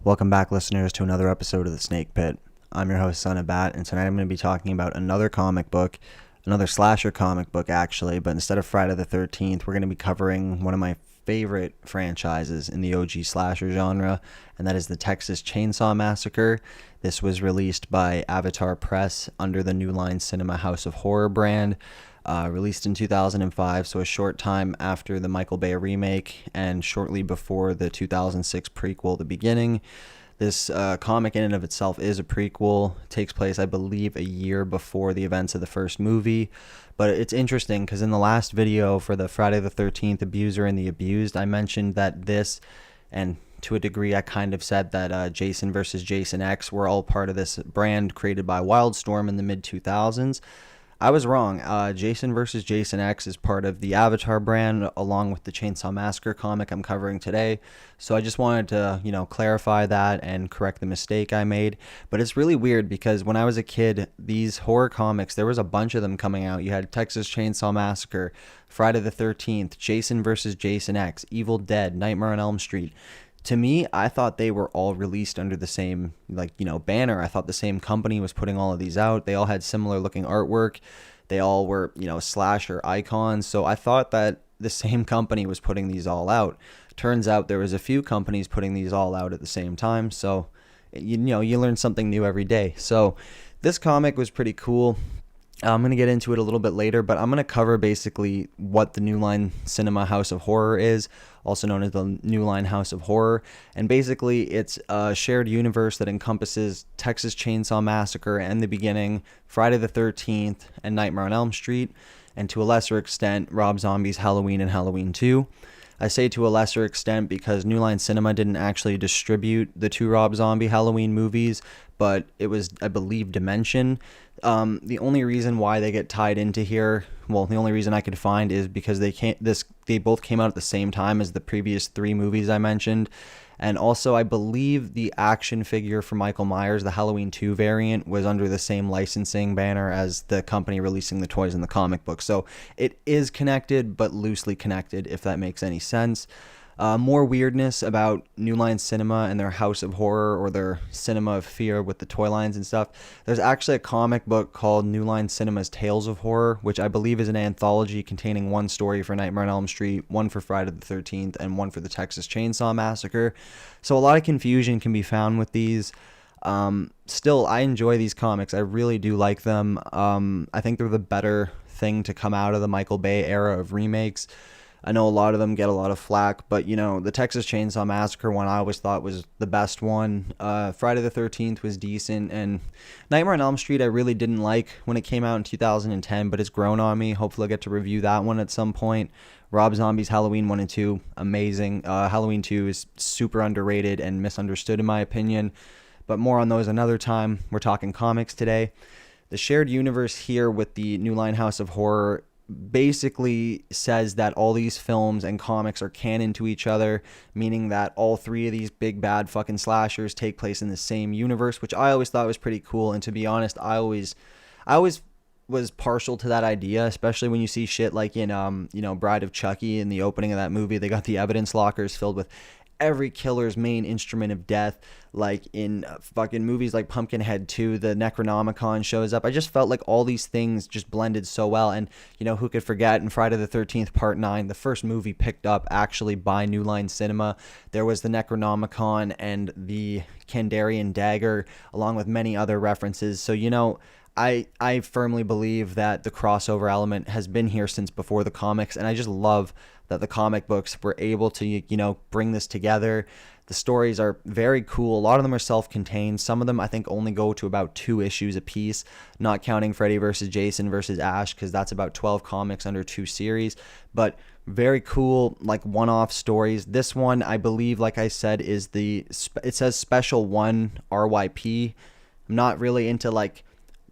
Welcome back, listeners, to another episode of The Snake Pit. I'm your host, Son of Bat, and tonight I'm going to be talking about another comic book, another slasher comic book, actually, but instead of Friday the 13th, we're going to be covering one of my favorite franchises in the OG slasher genre, and that is the Texas Chainsaw Massacre. This was released by Avatar Press under the New Line Cinema House of Horror brand. Released in 2005, so a short time after the Michael Bay remake and shortly before the 2006 prequel, The Beginning. This comic in and of itself is a prequel. It takes place, I believe, a year before the events of the first movie. But it's interesting because in the last video for the Friday the 13th Abuser and the Abused, I mentioned that this, and to a degree I kind of said that Jason versus Jason X were all part of this brand created by Wildstorm in the mid-2000s. I was wrong. Jason vs. Jason X is part of the Avatar brand along with the Chainsaw Massacre comic I'm covering today. So I just wanted to, clarify that and correct the mistake I made. But it's really weird because when I was a kid, these horror comics, there was a bunch of them coming out. You had Texas Chainsaw Massacre, Friday the 13th, Jason vs. Jason X, Evil Dead, Nightmare on Elm Street. To me, I thought they were all released under the same, banner. I thought the same company was putting all of these out. They all had similar looking artwork. They all were, slasher icons. So I thought that the same company was putting these all out. Turns out there was a few companies putting these all out at the same time. So, you learn something new every day. So this comic was pretty cool. I'm going to get into it a little bit later, but I'm going to cover basically what the New Line Cinema House of Horror is, also known as the New Line House of Horror. And basically, it's a shared universe that encompasses Texas Chainsaw Massacre and The Beginning, Friday the 13th, and Nightmare on Elm Street, and to a lesser extent, Rob Zombie's Halloween and Halloween 2. I say to a lesser extent because New Line Cinema didn't actually distribute the two Rob Zombie Halloween movies, but it was, I believe, Dimension. The only reason why they get tied into here, well, the only reason I could find is because they both came out at the same time as the previous three movies I mentioned. And also, I believe the action figure for Michael Myers, the Halloween 2 variant, was under the same licensing banner as the company releasing the toys in the comic book. So it is connected, but loosely connected, if that makes any sense. More weirdness about New Line Cinema and their House of Horror, or their Cinema of Fear with the toy lines and stuff. There's actually a comic book called New Line Cinema's Tales of Horror, which I believe is an anthology containing one story for Nightmare on Elm Street, one for Friday the 13th, and one for the Texas Chainsaw Massacre. So a lot of confusion can be found with these. Still, I enjoy these comics. I really do like them. I think they're the better thing to come out of the Michael Bay era of remakes. I know a lot of them get a lot of flack, but, the Texas Chainsaw Massacre one I always thought was the best one. Friday the 13th was decent, and Nightmare on Elm Street I really didn't like when it came out in 2010, but it's grown on me. Hopefully I'll get to review that one at some point. Rob Zombie's Halloween 1 and 2, amazing. Halloween 2 is super underrated and misunderstood in my opinion, but more on those another time. We're talking comics today. The shared universe here with the New Line House of Horror basically says that all these films and comics are canon to each other, meaning that all three of these big bad fucking slashers take place in the same universe, which I always thought was pretty cool. And to be honest, I always was partial to that idea, especially when you see shit like in Bride of Chucky. In the opening of that movie, they got the evidence lockers filled with every killer's main instrument of death. Like in fucking movies like Pumpkinhead 2, the Necronomicon shows up. I just felt like all these things just blended so well. And who could forget in Friday the 13th Part 9, the first movie picked up actually by New Line Cinema, there was the Necronomicon and the Kandarian dagger, along with many other references. So I firmly believe that the crossover element has been here since before the comics, and I just love that the comic books were able to, bring this together. The stories are very cool. A lot of them are self-contained. Some of them I think only go to about 2 issues a piece, not counting Freddy versus Jason versus Ash, because that's about 12 comics under 2 series. But very cool, like one-off stories. This one, I believe, like I said, is it says Special 1 RYP. I'm not really into like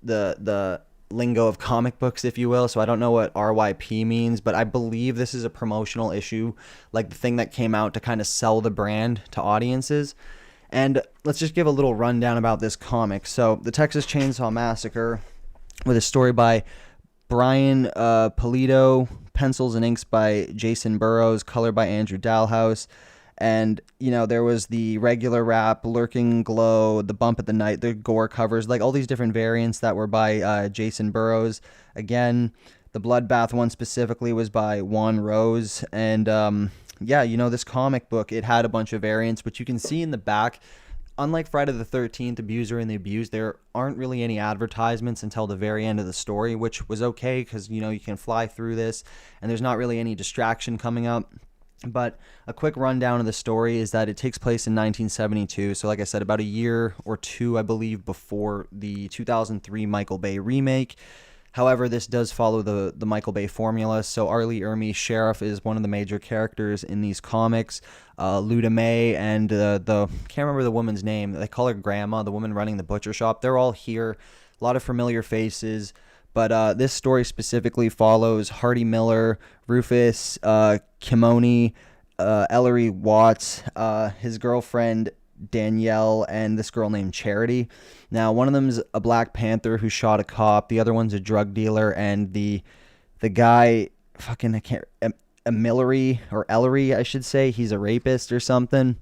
the lingo of comic books, if you will, so I don't know what RYP means, but I believe this is a promotional issue, like the thing that came out to kind of sell the brand to audiences. And let's just give a little rundown about this comic. So the Texas Chainsaw Massacre, with a story by Brian Pulido, pencils and inks by Jason Burrows, color by Andrew Dalhouse, And, there was the regular wrap, lurking glow, the bump at the night, the gore covers, like all these different variants that were by Jason Burrows. Again, the bloodbath one specifically was by Juan Rose. And this comic book, it had a bunch of variants, but you can see in the back, unlike Friday the 13th, Abuser and the Abused, there aren't really any advertisements until the very end of the story, which was okay because, you can fly through this and there's not really any distraction coming up. But a quick rundown of the story is that it takes place in 1972. So like I said, about a year or two, I believe, before the 2003 Michael Bay remake. However, this does follow the Michael Bay formula. So Arlie Ermey, Sheriff, is one of the major characters in these comics. Luda May and the can't remember the woman's name. They call her Grandma, the woman running the butcher shop. They're all here. A lot of familiar faces. But this story specifically follows Hardy Miller, Rufus, Kimoni, Ellery Watts, his girlfriend Danielle, and this girl named Charity. Now, one of them's a Black Panther who shot a cop. The other one's a drug dealer, and the guy, Ellery, I should say, he's a rapist or something.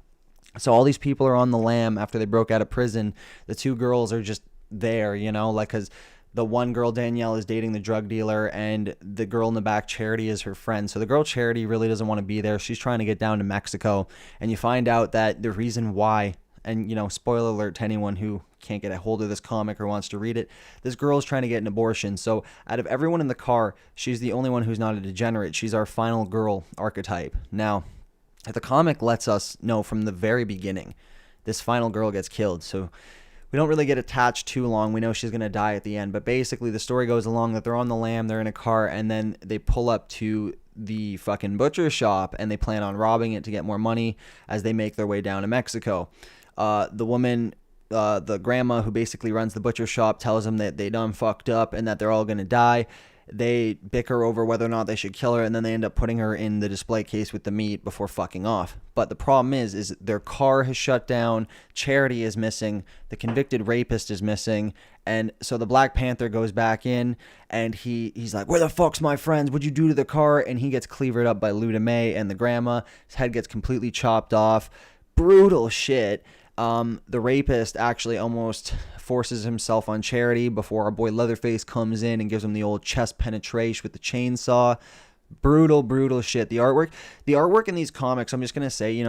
So all these people are on the lam after they broke out of prison. The two girls are just there, because the one girl, Danielle, is dating the drug dealer, and the girl in the back, Charity, is her friend. So the girl, Charity, really doesn't want to be there. She's trying to get down to Mexico, and you find out that the reason why, and, spoiler alert to anyone who can't get a hold of this comic or wants to read it, this girl is trying to get an abortion. So out of everyone in the car, she's the only one who's not a degenerate. She's our final girl archetype. Now, the comic lets us know from the very beginning, this final girl gets killed. So we don't really get attached too long. We know she's going to die at the end. But basically, the story goes along that they're on the lam, they're in a car, and then they pull up to the fucking butcher shop, and they plan on robbing it to get more money as they make their way down to Mexico. The woman, the grandma who basically runs the butcher shop, tells them that they done fucked up and that they're all going to die. They bicker over whether or not they should kill her, and then they end up putting her in the display case with the meat before fucking off. But the problem is their car has shut down, Charity is missing, the convicted rapist is missing, and so the Black Panther goes back in, and he's like, where the fuck's my friends? What'd you do to the car? And he gets cleavered up by Luda May and the grandma. His head gets completely chopped off. Brutal shit. The rapist actually almost forces himself on Charity before our boy Leatherface comes in and gives him the old chest penetration with the chainsaw. Brutal shit. The artwork in these comics, I'm just gonna say,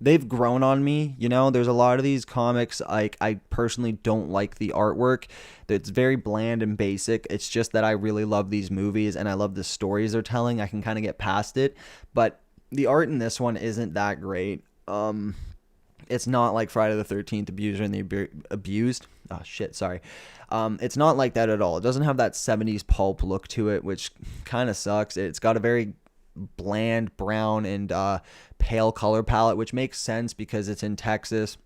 they've grown on me. There's a lot of these comics I personally don't like the artwork. It's very bland and basic. It's just that I really love these movies and I love the stories they're telling. I can kind of get past it, but the art in this one isn't that great. It's not like Friday the 13th, Abuser and the Abused. Oh, shit, sorry. It's not like that at all. It doesn't have that 70s pulp look to it, which kind of sucks. It's got a very bland brown and pale color palette, which makes sense because it's in Texas.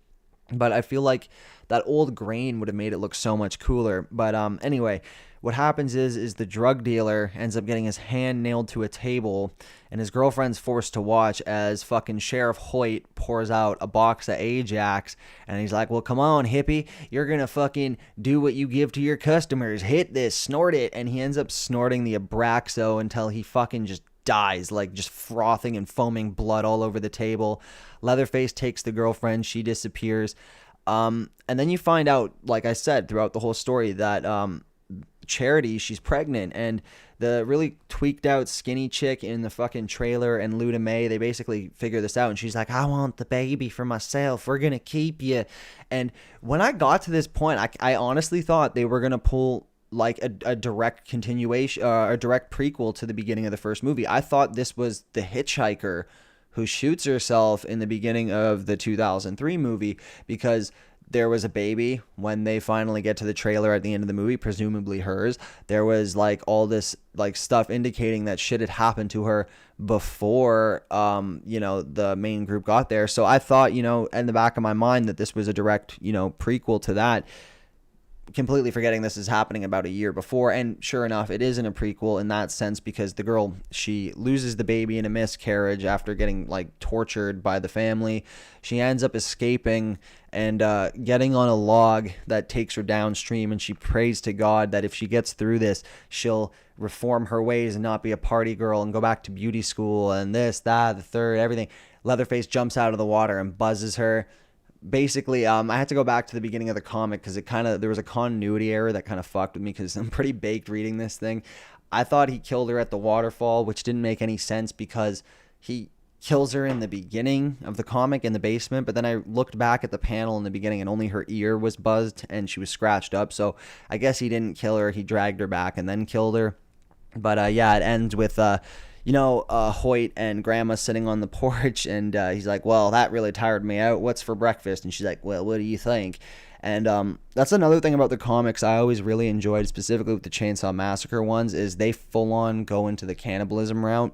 But I feel like that old grain would have made it look so much cooler. But anyway, what happens is the drug dealer ends up getting his hand nailed to a table, and his girlfriend's forced to watch as fucking Sheriff Hoyt pours out a box of Ajax, and he's like, well, come on, hippie, you're gonna fucking do what you give to your customers. Hit this, snort it. And he ends up snorting the Abraxo until he fucking just dies, like just frothing and foaming blood all over the table. Leatherface takes the girlfriend, she disappears. And then you find out, like I said, throughout the whole story that Charity, she's pregnant, and the really tweaked out skinny chick in the fucking trailer and Luda May, they basically figure this out, and she's like, I want the baby for myself, we're gonna keep you. And when I got to this point, I honestly thought they were gonna pull like a direct continuation, a direct prequel to the beginning of the first movie. I thought this was the hitchhiker who shoots herself in the beginning of the 2003 movie, because there was a baby when they finally get to the trailer at the end of the movie, presumably hers. There was like all this like stuff indicating that shit had happened to her before, the main group got there. So I thought, in the back of my mind that this was a direct, prequel to that. Completely forgetting this is happening about a year before, and sure enough, it isn't a prequel in that sense, because the girl, she loses the baby in a miscarriage after getting like tortured by the family. She ends up escaping and getting on a log that takes her downstream, and she prays to God that if she gets through this, she'll reform her ways and not be a party girl and go back to beauty school and this, that, the third, everything. Leatherface jumps out of the water and buzzes her. Basically, I had to go back to the beginning of the comic because there was a continuity error that kind of fucked with me because I'm pretty baked reading this thing. I thought he killed her at the waterfall, which didn't make any sense because he kills her in the beginning of the comic in the basement, but then I looked back at the panel in the beginning and only her ear was buzzed and she was scratched up. So I guess he didn't kill her. He dragged her back and then killed her. But yeah, it ends with Hoyt and Grandma sitting on the porch, and he's like, well, that really tired me out. What's for breakfast? And she's like, well, what do you think? And that's another thing about the comics I always really enjoyed, specifically with the Chainsaw Massacre ones, is they full on go into the cannibalism route.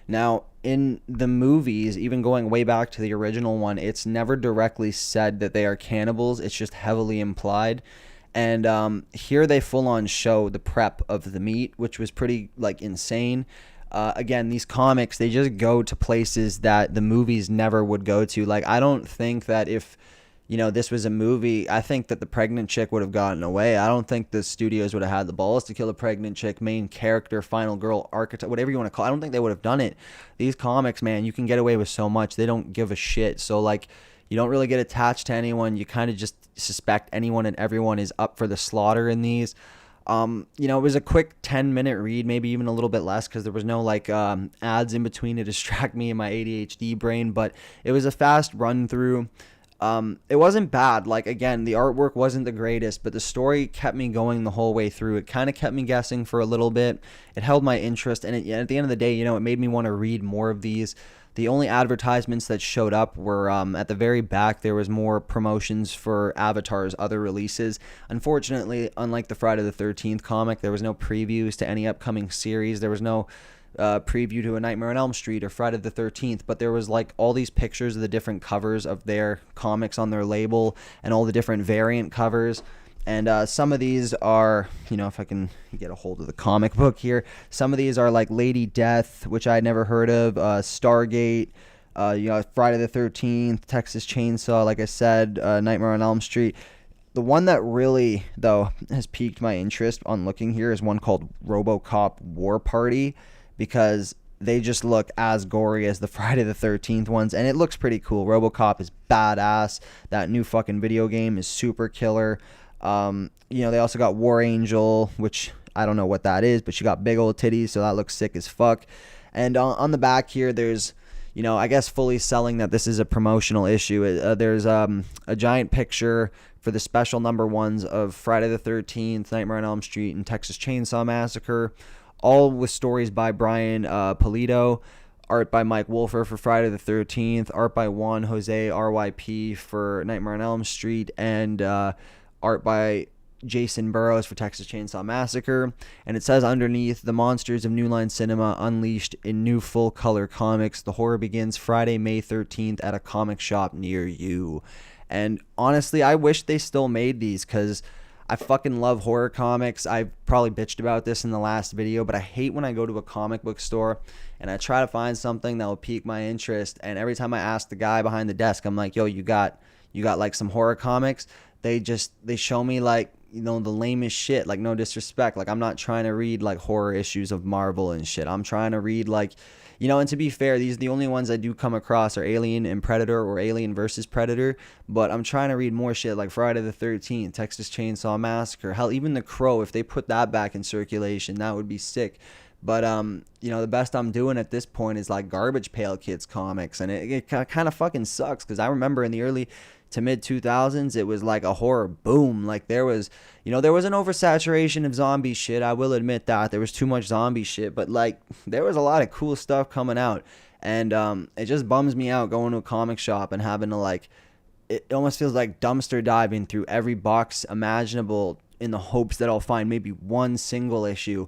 Now, in the movies, even going way back to the original one, it's never directly said that they are cannibals. It's just heavily implied. And here they full on show the prep of the meat, which was pretty insane. Again, these comics, they just go to places that the movies never would go to. I don't think that if this was a movie, I think that the pregnant chick would have gotten away. I don't think the studios would have had the balls to kill a pregnant chick, main character, final girl, archetype, whatever you want to call it. I don't think they would have done it. These comics, man, you can get away with so much. They don't give a shit. So, you don't really get attached to anyone. You kind of just suspect anyone and everyone is up for the slaughter in these. It was a quick 10-minute read, maybe even a little bit less because there was no ads in between to distract me in my ADHD brain. But it was a fast run through. It wasn't bad. Again, the artwork wasn't the greatest, but the story kept me going the whole way through. It kind of kept me guessing for a little bit. It held my interest, and at the end of the day, it made me want to read more of these. The only advertisements that showed up were at the very back. There was more promotions for Avatar's other releases. Unfortunately, unlike the Friday the 13th comic, there was no previews to any upcoming series. There was no preview to A Nightmare on Elm Street or Friday the 13th, but there was all these pictures of the different covers of their comics on their label and all the different variant covers. And some of these are, if I can get a hold of the comic book here, some of these are Lady Death, which I had never heard of, Stargate, Friday the 13th, Texas Chainsaw, like I said, Nightmare on Elm Street. The one that really, though, has piqued my interest on looking here is one called RoboCop War Party, because they just look as gory as the Friday the 13th ones, and it looks pretty cool. RoboCop is badass. That new fucking video game is super killer. They also got War Angel, which I don't know what that is, but she got big old titties, so that looks sick as fuck. And on the back here, there's, I guess fully selling that this is a promotional issue. There's a giant picture for the special number ones of Friday the 13th, Nightmare on Elm Street, and Texas Chainsaw Massacre, all with stories by Brian Pulido, art by Mike Wolfer for Friday the 13th, art by Juan Jose RYP for Nightmare on Elm Street, and art by Jason Burrows for Texas Chainsaw Massacre. And it says underneath, the monsters of New Line Cinema unleashed in new full-color comics. The horror begins Friday, May 13th at a comic shop near you. And honestly, I wish they still made these because I fucking love horror comics. I've probably bitched about this in the last video, but I hate when I go to a comic book store and I try to find something that will pique my interest. And every time I ask the guy behind the desk, I'm like, yo, you got some horror comics? They show me the lamest shit, no disrespect. I'm not trying to read horror issues of Marvel and shit. I'm trying to read and to be fair, the only ones I do come across are Alien and Predator or Alien versus Predator, but I'm trying to read more shit like Friday the 13th, Texas Chainsaw Massacre, hell, even The Crow. If they put that back in circulation, that would be sick. But the best I'm doing at this point is Garbage Pail Kids comics, and it kind of fucking sucks because I remember in the early to mid 2000s it was a horror boom. There was an oversaturation of zombie shit. I will admit that there was too much zombie shit, but there was a lot of cool stuff coming out, and it just bums me out going to a comic shop and having to it almost feels like dumpster diving through every box imaginable in the hopes that I'll find maybe one single issue.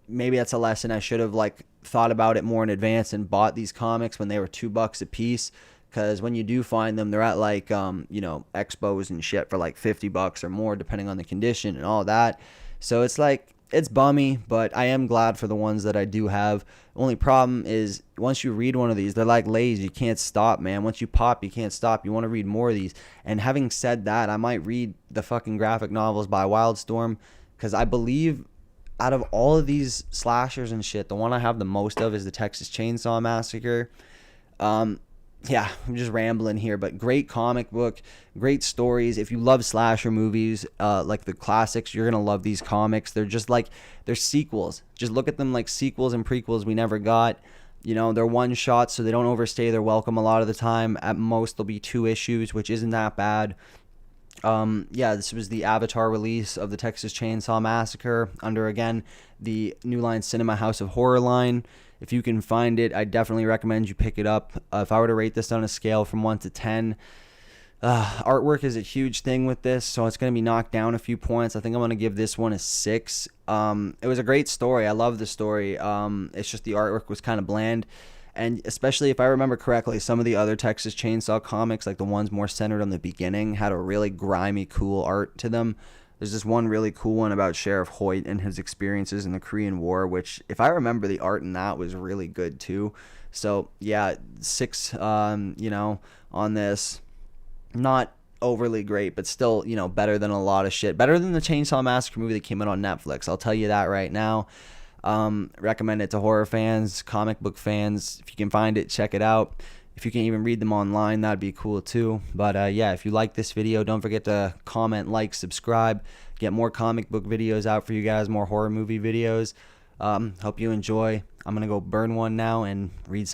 Maybe that's a lesson. I should have thought about it more in advance and bought these comics when they were $2 a piece. Because when you do find them, they're at expos and shit for $50 or more, depending on the condition and all that. So it's it's bummy, but I am glad for the ones that I do have. Only problem is once you read one of these, they're like Lay's. You can't stop, man. Once you pop, you can't stop. You want to read more of these. And having said that, I might read the fucking graphic novels by Wildstorm, because I believe out of all of these slashers and shit, the one I have the most of is the Texas Chainsaw Massacre. Yeah, I'm just rambling here, but great comic book, great stories. If you love slasher movies, like the classics, you're gonna love these comics. They're just like, they're sequels. Just look at them like sequels and prequels we never got. You know, they're one shots, so they don't overstay their welcome a lot of the time. At most, there'll be 2 issues, which isn't that bad. Yeah, this was the Avatar release of the Texas Chainsaw Massacre under, again, the New Line Cinema House of Horror line. If you can find it, I definitely recommend you pick it up. If I were to rate this on a scale from 1 to 10, artwork is a huge thing with this, so it's going to be knocked down a few points. I think I'm going to give this one a 6. It was a great story. I love the story. It's just the artwork was kind of bland. And especially if I remember correctly, some of the other Texas Chainsaw comics, like the ones more centered on the beginning, had a really grimy, cool art to them. There's this one really cool one about Sheriff Hoyt and his experiences in the Korean War, which, if I remember, the art in that was really good too. So yeah, 6, you know, on this. Not overly great, but still, you know, better than a lot of shit. Better than the Chainsaw Massacre movie that came out on Netflix. I'll tell you that right now. Recommend it to horror fans, comic book fans. If you can find it, check it out. If you can even read them online, that'd be cool too. But yeah, if you like this video, don't forget to comment, like, subscribe. Get more comic book videos out for you guys, more horror movie videos. Hope you enjoy. I'm gonna go burn one now and read some